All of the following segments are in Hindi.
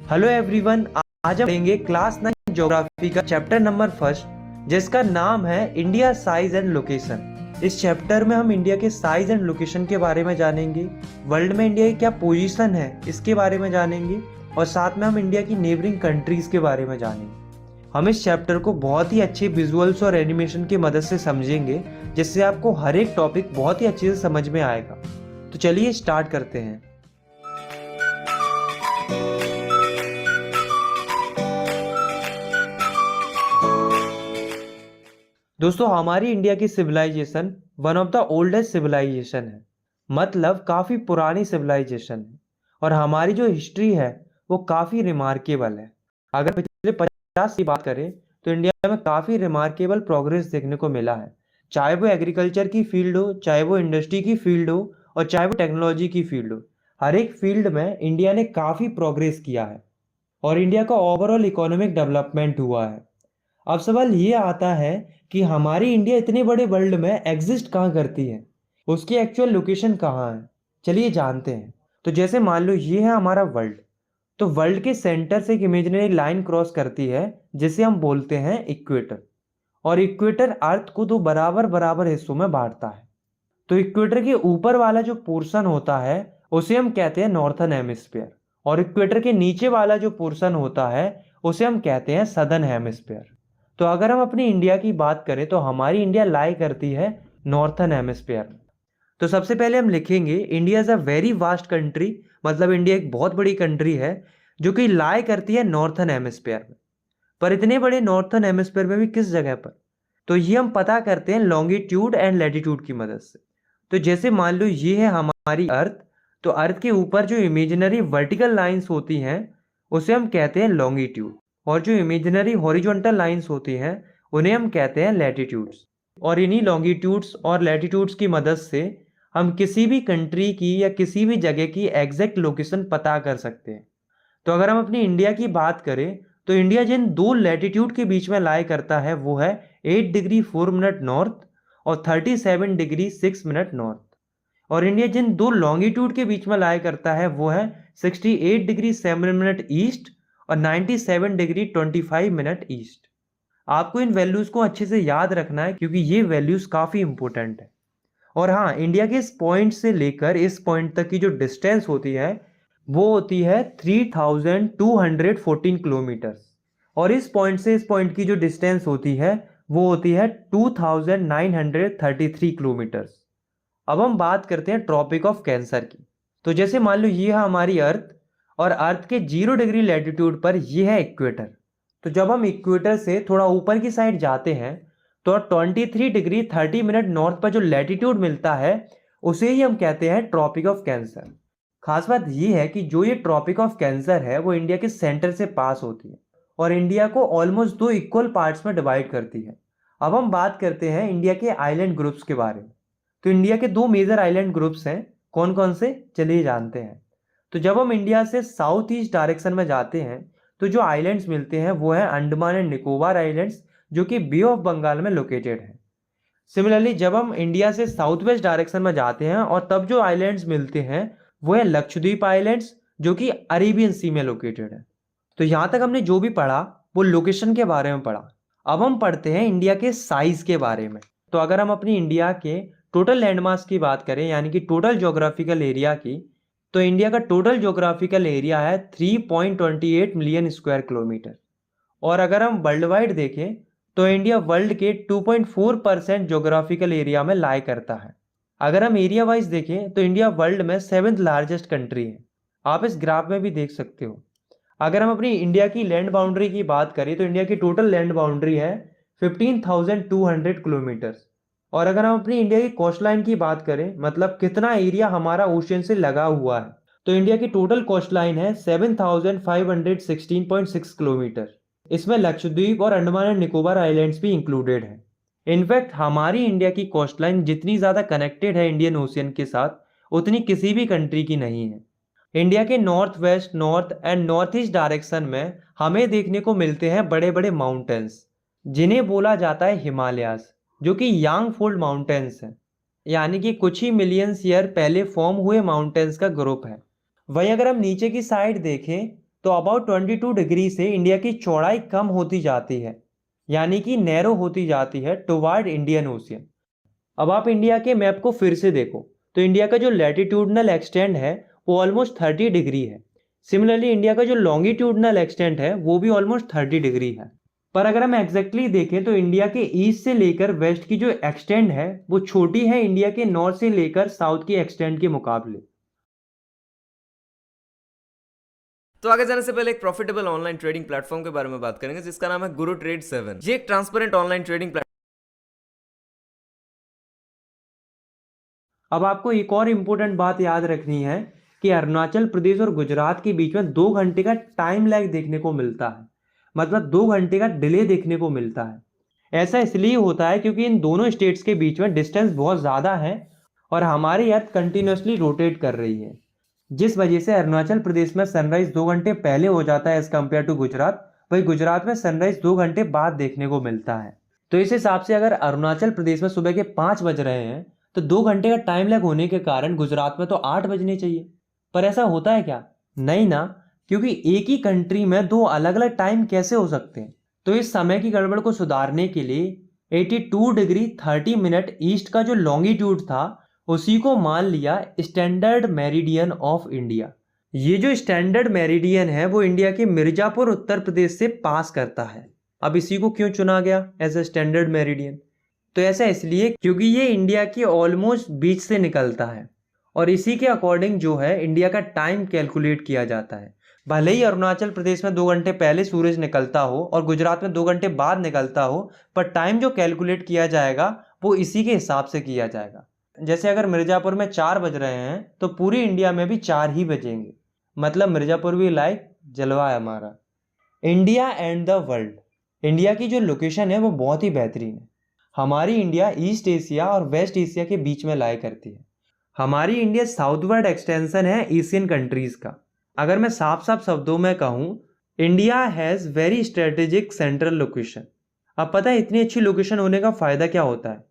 Hello everyone. आज हम पढ़ेंगे क्लास 9 ज्योग्राफी का चैप्टर नंबर फर्स्ट, जिसका नाम है इंडिया साइज एंड लोकेशन। इस चैप्टर में हम इंडिया के साइज एंड लोकेशन के बारे में जानेंगे, वर्ल्ड में इंडिया की क्या पोजीशन है इसके बारे में जानेंगे, और साथ में हम इंडिया की नेबरिंग कंट्रीज के बारे में जानेंगे। हम इस चैप्टर को बहुत ही अच्छे विजुअल्स और एनिमेशन की मदद से समझेंगे, जिससे आपको हर एक टॉपिक बहुत ही अच्छे से समझ में आएगा। तो चलिए स्टार्ट करते हैं। दोस्तों, हमारी इंडिया की civilisation one of the oldest civilisation है, मतलब काफ़ी पुरानी सिविलाइजेशन है। और हमारी जो हिस्ट्री है वो काफ़ी रिमार्केबल है। अगर पिछले 50 की बात करें तो इंडिया में काफ़ी रिमार्केबल प्रोग्रेस देखने को मिला है, चाहे वो एग्रीकल्चर की फील्ड हो, चाहे वो इंडस्ट्री की फील्ड हो, और चाहे वो टेक्नोलॉजी की फील्ड हो। हर एक फील्ड में इंडिया ने काफ़ी प्रोग्रेस किया है और इंडिया का ओवरऑल इकोनॉमिक डेवलपमेंट हुआ है। अब सवाल ये आता है कि हमारी इंडिया इतने बड़े वर्ल्ड में एग्जिस्ट कहाँ करती है, उसकी एक्चुअल लोकेशन कहाँ है। चलिए जानते हैं। तो जैसे मान लो ये है हमारा वर्ल्ड, तो वर्ल्ड के सेंटर से एक इमेजिनरी लाइन क्रॉस करती है जिसे हम बोलते हैं इक्वेटर। और इक्वेटर अर्थ को दो बराबर बराबर हिस्सों में बांटता है। तो इक्वेटर के ऊपर वाला जो पोर्शन होता है उसे हम कहते हैं नॉर्थर्न हेमिस्फीयर, और इक्वेटर के नीचे वाला जो पोर्शन होता है उसे हम कहते हैं सदर्न हेमिस्फीयर। तो अगर हम अपनी इंडिया की बात करें तो हमारी इंडिया लाई करती है नॉर्थर्न हेमिस्फीयर। तो सबसे पहले हम लिखेंगे India is a very vast country, मतलब इंडिया एक बहुत बड़ी कंट्री है जो कि लाई करती है नॉर्थर्न हेमिस्फीयर में। पर इतने बड़े नॉर्थर्न हेमिस्फीयर में भी किस जगह पर, तो ये हम पता करते हैं लॉन्गिट्यूड एंड लैटिट्यूड की मदद से। तो जैसे मान लो ये है हमारी अर्थ, तो अर्थ के ऊपर जो इमेजिनरी वर्टिकल लाइंस होती हैं उसे हम कहते हैं लॉन्गिट्यूड, और जो इमेजिनरी हॉरिजॉन्टल लाइंस होती हैं उन्हें हम कहते हैं लैटिट्यूड्स। और इन्हीं लॉन्गिट्यूड्स और लैटिट्यूड्स की मदद से हम किसी भी कंट्री की या किसी भी जगह की एग्जैक्ट लोकेशन पता कर सकते हैं। तो अगर हम अपनी इंडिया की बात करें तो इंडिया जिन दो लैटिट्यूड के बीच में लाई करता है वो है 8 डिग्री 4 मिनट नॉर्थ और 37 डिग्री 6 मिनट नॉर्थ। और इंडिया जिन दो लॉन्गिट्यूड के बीच में लाई करता है वो है 68 डिग्री 7 मिनट ईस्ट और 97 डिग्री 25 मिनट ईस्ट। आपको इन वैल्यूज को अच्छे से याद रखना है क्योंकि ये वैल्यूज काफी इंपॉर्टेंट है। और हाँ, इंडिया के इस पॉइंट से लेकर इस पॉइंट तक की जो डिस्टेंस होती है वो होती है 3214 किलोमीटर। और इस पॉइंट से इस पॉइंट की जो डिस्टेंस होती है वो होती है 2933 किलोमीटर। अब हम बात करते हैं ट्रॉपिक ऑफ कैंसर की। तो जैसे मान लो ये है हमारी अर्थ, और अर्थ के 0 डिग्री लैटिट्यूड पर ये है इक्वेटर। तो जब हम इक्वेटर से थोड़ा ऊपर की साइड जाते हैं तो 23 डिग्री 30 मिनट नॉर्थ पर जो लैटिट्यूड मिलता है उसे ही हम कहते हैं ट्रॉपिक ऑफ कैंसर। खास बात यह है कि जो ये ट्रॉपिक ऑफ कैंसर है वो इंडिया के सेंटर से पास होती है और इंडिया को ऑलमोस्ट दो इक्वल पार्ट्स में डिवाइड करती है। अब हम बात करते हैं इंडिया के आइलैंड ग्रुप्स के बारे में। तो इंडिया के दो मेजर आइलैंड ग्रुप्स हैं, कौन कौन से चलिए जानते हैं। तो जब हम इंडिया से साउथ ईस्ट डायरेक्शन में जाते हैं तो जो आइलैंड्स मिलते हैं वो है अंडमान एंड निकोबार आइलैंड्स, जो कि बे ऑफ बंगाल में लोकेटेड है। सिमिलरली जब हम इंडिया से साउथ वेस्ट डायरेक्शन में जाते हैं और तब जो आइलैंड्स मिलते हैं वो है लक्षद्वीप आइलैंड्स, जो कि अरेबियन सी में लोकेटेड है। तो यहाँ तक हमने जो भी पढ़ा वो लोकेशन के बारे में पढ़ा। अब हम पढ़ते हैं इंडिया के साइज के बारे में। तो अगर हम अपनी इंडिया के टोटल लैंडमास की बात करें, यानी कि टोटल ज्योग्राफिकल एरिया की, तो इंडिया का टोटल ज्योग्राफिकल एरिया है 3.28 मिलियन स्क्वायर किलोमीटर। और अगर हम वर्ल्ड वाइड देखें तो इंडिया वर्ल्ड के 2.4% ज्योग्राफिकल एरिया में लाई करता है। अगर हम एरिया वाइज देखें तो इंडिया वर्ल्ड में 7th लार्जेस्ट कंट्री है। आप इस ग्राफ में भी देख सकते हो। अगर हम अपनी इंडिया की लैंड बाउंड्री की बात करें तो इंडिया की टोटल लैंड बाउंड्री है 15,200 किलोमीटर। और अगर हम अपनी इंडिया की कोस्ट लाइन की बात करें, मतलब कितना एरिया हमारा ओशियन से लगा हुआ है, तो इंडिया की टोटल कोस्ट लाइन है 7,516.6 किलोमीटर। इसमें लक्षद्वीप और अंडमान एंड निकोबार आइलैंड्स भी इंक्लूडेड हैं। इनफैक्ट हमारी इंडिया की कोस्ट लाइन जितनी ज़्यादा कनेक्टेड है इंडियन ओशियन के साथ उतनी किसी भी कंट्री की नहीं है। इंडिया के north west, north and north east direction में हमें देखने को मिलते हैं बड़े बड़े माउंटेन्स, जिन्हें बोला जाता है हिमालयाज, जो कि यांग फोल्ड माउंटेन्स हैं, यानी कि कुछ ही मिलियंस ईयर पहले फॉर्म हुए माउंटेन्स का ग्रुप है। वहीं अगर हम नीचे की साइड देखें तो अबाउट 22 डिग्री से इंडिया की चौड़ाई कम होती जाती है, यानी कि नैरो होती जाती है टुवार्ड इंडियन ओशियन। अब आप इंडिया के मैप को फिर से देखो तो इंडिया का जो लैटिट्यूडनल एक्सटेंड है वो ऑलमोस्ट 30 डिग्री है। सिमिलरली इंडिया का जो लॉन्गिट्यूडनल एक्सटेंड है वो भी ऑलमोस्ट 30 डिग्री है। पर अगर हम एग्जैक्टली देखें तो इंडिया के ईस्ट से लेकर वेस्ट की जो एक्सटेंड है वो छोटी है इंडिया के नॉर्थ से लेकर साउथ की एक्सटेंड के मुकाबले। तो आगे जाने से पहले एक प्रॉफिटेबल ऑनलाइन ट्रेडिंग प्लेटफॉर्म के बारे में बात करेंगे जिसका नाम है गुरु ट्रेड 7। ये एक ट्रांसपेरेंट ऑनलाइन ट्रेडिंग प्लेटफॉर्म। अब आपको एक और इम्पोर्टेंट बात याद रखनी है कि अरुणाचल प्रदेश और गुजरात के बीच में 2 घंटे का टाइम लैग देखने को मिलता है, मतलब 2 घंटे का डिले देखने को मिलता है। ऐसा इसलिए होता है क्योंकि इन दोनों स्टेट्स के बीच में डिस्टेंस बहुत ज़्यादा है और हमारी अर्थ कंटिन्यूसली रोटेट कर रही है, जिस वजह से अरुणाचल प्रदेश में सनराइज 2 घंटे पहले हो जाता है एज कम्पेयर टू गुजरात, वही गुजरात में सनराइज 2 घंटे बाद देखने को मिलता है। तो इस हिसाब से अगर अरुणाचल प्रदेश में सुबह के 5 बज रहे हैं तो 2 घंटे का टाइम लैग होने के कारण गुजरात में तो 8 बजने चाहिए। पर ऐसा होता है क्या? नहीं ना, क्योंकि एक ही कंट्री में 2 अलग अलग टाइम कैसे हो सकते हैं? तो इस समय की गड़बड़ को सुधारने के लिए 82 डिग्री 30 मिनट ईस्ट का जो लॉन्गिट्यूड था उसी को मान लिया स्टैंडर्ड मेरिडियन ऑफ इंडिया। ये जो स्टैंडर्ड मेरिडियन है वो इंडिया के मिर्जापुर उत्तर प्रदेश से पास करता है। अब इसी को क्यों चुना गया एज ए स्टैंडर्ड मेरिडियन? तो ऐसा इसलिए क्योंकि ये इंडिया के ऑलमोस्ट बीच से निकलता है और इसी के अकॉर्डिंग जो है इंडिया का टाइम कैलकुलेट किया जाता है। भले ही अरुणाचल प्रदेश में 2 घंटे पहले सूरज निकलता हो और गुजरात में 2 घंटे बाद निकलता हो, पर टाइम जो कैलकुलेट किया जाएगा वो इसी के हिसाब से किया जाएगा। जैसे अगर मिर्जापुर में 4 बज रहे हैं तो पूरी इंडिया में भी 4 ही बजेंगे, मतलब मिर्जापुर भी लाइक जलवा है हमारा। India and the world, India की जो लोकेशन है वो बहुत ही बेहतरीन है। हमारी इंडिया ईस्ट एशिया और वेस्ट एशिया के बीच में लाई करती है। हमारी इंडिया साउथवर्ड एक्सटेंशन है एशियन कंट्रीज का। अगर मैं साफ साफ शब्दों में कहूँ, India has very strategic central location. अब पता है इतनी अच्छी लोकेशन होने का फ़ायदा क्या होता है?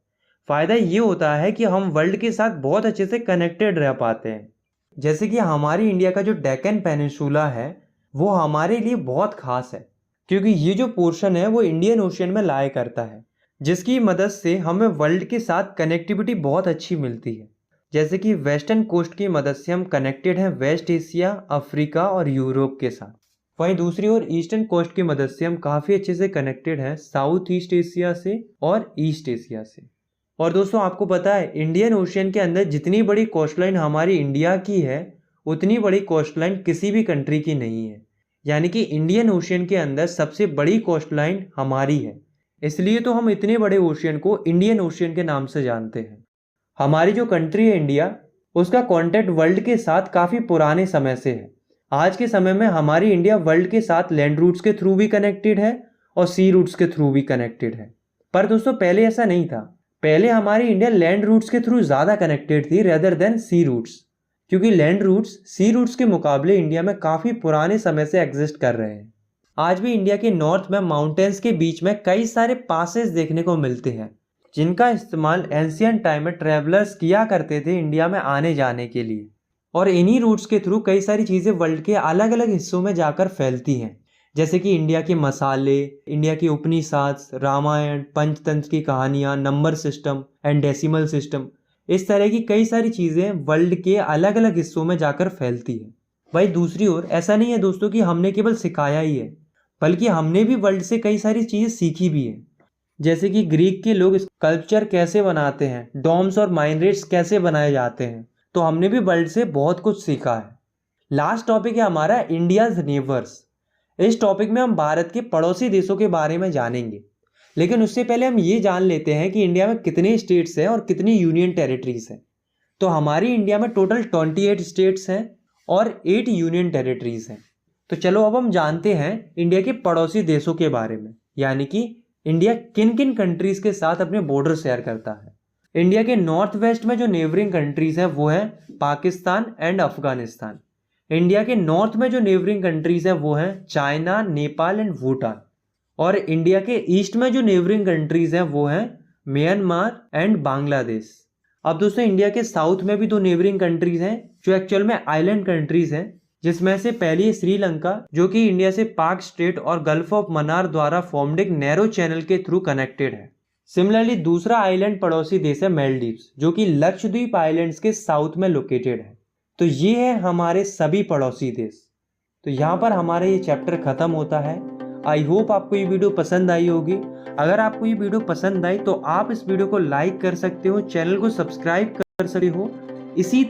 फ़ायदा ये होता है कि हम वर्ल्ड के साथ बहुत अच्छे से कनेक्टेड रह पाते हैं। जैसे कि हमारी इंडिया का जो डेक्कन पेनिनसुला है वो हमारे लिए बहुत खास है, क्योंकि ये जो पोर्शन है वो इंडियन ओशियन में लाई करता है, जिसकी मदद से हमें वर्ल्ड के साथ कनेक्टिविटी बहुत अच्छी मिलती है। जैसे कि वेस्टर्न कोस्ट की मदद से हम कनेक्टेड हैं वेस्ट एशिया, अफ्रीका और यूरोप के साथ। वहीं दूसरी ओर ईस्टर्न कोस्ट की मदद से हम काफ़ी अच्छे से कनेक्टेड हैं साउथ ईस्ट एशिया से और ईस्ट एशिया से। और दोस्तों आपको पता है इंडियन ओशियन के अंदर जितनी बड़ी कोस्टलाइन हमारी इंडिया की है उतनी बड़ी कोस्टलाइन किसी भी कंट्री की नहीं है। यानी कि इंडियन ओशियन के अंदर सबसे बड़ी कोस्टलाइन हमारी है, इसलिए तो हम इतने बड़े ओशियन को इंडियन ओशियन के नाम से जानते हैं। हमारी जो कंट्री है इंडिया, उसका कॉन्टैक्ट वर्ल्ड के साथ काफ़ी पुराने समय से है। आज के समय में हमारी इंडिया वर्ल्ड के साथ लैंड रूट्स के थ्रू भी कनेक्टेड है और सी रूट्स के थ्रू भी कनेक्टेड है। पर दोस्तों पहले ऐसा नहीं था। पहले हमारी इंडिया लैंड रूट्स के थ्रू ज़्यादा कनेक्टेड थी रेदर देन सी रूट्स, क्योंकि लैंड रूट्स सी रूट्स के मुकाबले इंडिया में काफ़ी पुराने समय से एग्जिस्ट कर रहे हैं। आज भी इंडिया के नॉर्थ में माउंटेन्स के बीच में कई सारे पासेस देखने को मिलते हैं, जिनका इस्तेमाल एंशियंट टाइम में ट्रैवलर्स किया करते थे इंडिया में आने जाने के लिए। और इन्हीं रूट्स के थ्रू कई सारी चीज़ें वर्ल्ड के अलग अलग हिस्सों में जाकर फैलती हैं, जैसे कि इंडिया के मसाले, इंडिया की उपनिषद, रामायण, पंचतंत्र की कहानियाँ, number system and decimal system. इस तरह की कई सारी चीज़ें वर्ल्ड के अलग अलग हिस्सों में जाकर फैलती है। भाई दूसरी ओर ऐसा नहीं है दोस्तों कि हमने केवल सिखाया ही है, बल्कि हमने भी वर्ल्ड से कई सारी चीज़ें सीखी भी हैं। जैसे कि ग्रीक के लोग स्कल्पचर कैसे बनाते हैं, डोम्स और माइनरेट्स कैसे बनाए जाते हैं, तो हमने भी वर्ल्ड से बहुत कुछ सीखा है। लास्ट टॉपिक है हमारा इंडियाज़ नेबर्स। इस टॉपिक में हम भारत के पड़ोसी देशों के बारे में जानेंगे, लेकिन उससे पहले हम ये जान लेते हैं कि इंडिया में कितने स्टेट्स हैं और कितनी यूनियन टेरिटरीज हैं। तो हमारी इंडिया में टोटल 28 स्टेट्स हैं और 8 यूनियन टेरिटरीज हैं। तो चलो अब हम जानते हैं इंडिया के पड़ोसी देशों के बारे में, यानी कि इंडिया किन किन कंट्रीज के साथ अपने बॉर्डर शेयर करता है। इंडिया के नॉर्थ वेस्ट में जो नेबरिंग कंट्रीज हैं वो हैं पाकिस्तान एंड अफगानिस्तान। इंडिया के नॉर्थ में जो नेबरिंग कंट्रीज हैं वो हैं चाइना, नेपाल एंड भूटान। और इंडिया के ईस्ट में जो नेबरिंग कंट्रीज हैं वो हैं म्यांमार एंड बांग्लादेश। अब दोस्तों इंडिया के साउथ में भी 2 नेबरिंग कंट्रीज हैं जो एक्चुअल में आइलैंड कंट्रीज हैं, जिसमें से पहली है श्रीलंका, जो कि इंडिया से पाक स्ट्रेट और गल्फ ऑफ मन्नार द्वारा फॉर्म्ड एक नैरो चैनल के थ्रू कनेक्टेड है। सिमिलरली दूसरा आइलैंड पड़ोसी देश है मालदीव्स, जो कि लक्षद्वीप आइलैंड्स के साउथ में लोकेटेड है। तो ये है हमारे सभी पड़ोसी देश। तो यहाँ पर हमारा ये चैप्टर खत्म होता है। आई होप आपको ये वीडियो पसंद आई होगी। अगर आपको ये वीडियो पसंद आई तो आप इस वीडियो को लाइक कर सकते हो, चैनल को सब्सक्राइब कर सकते हो। इसी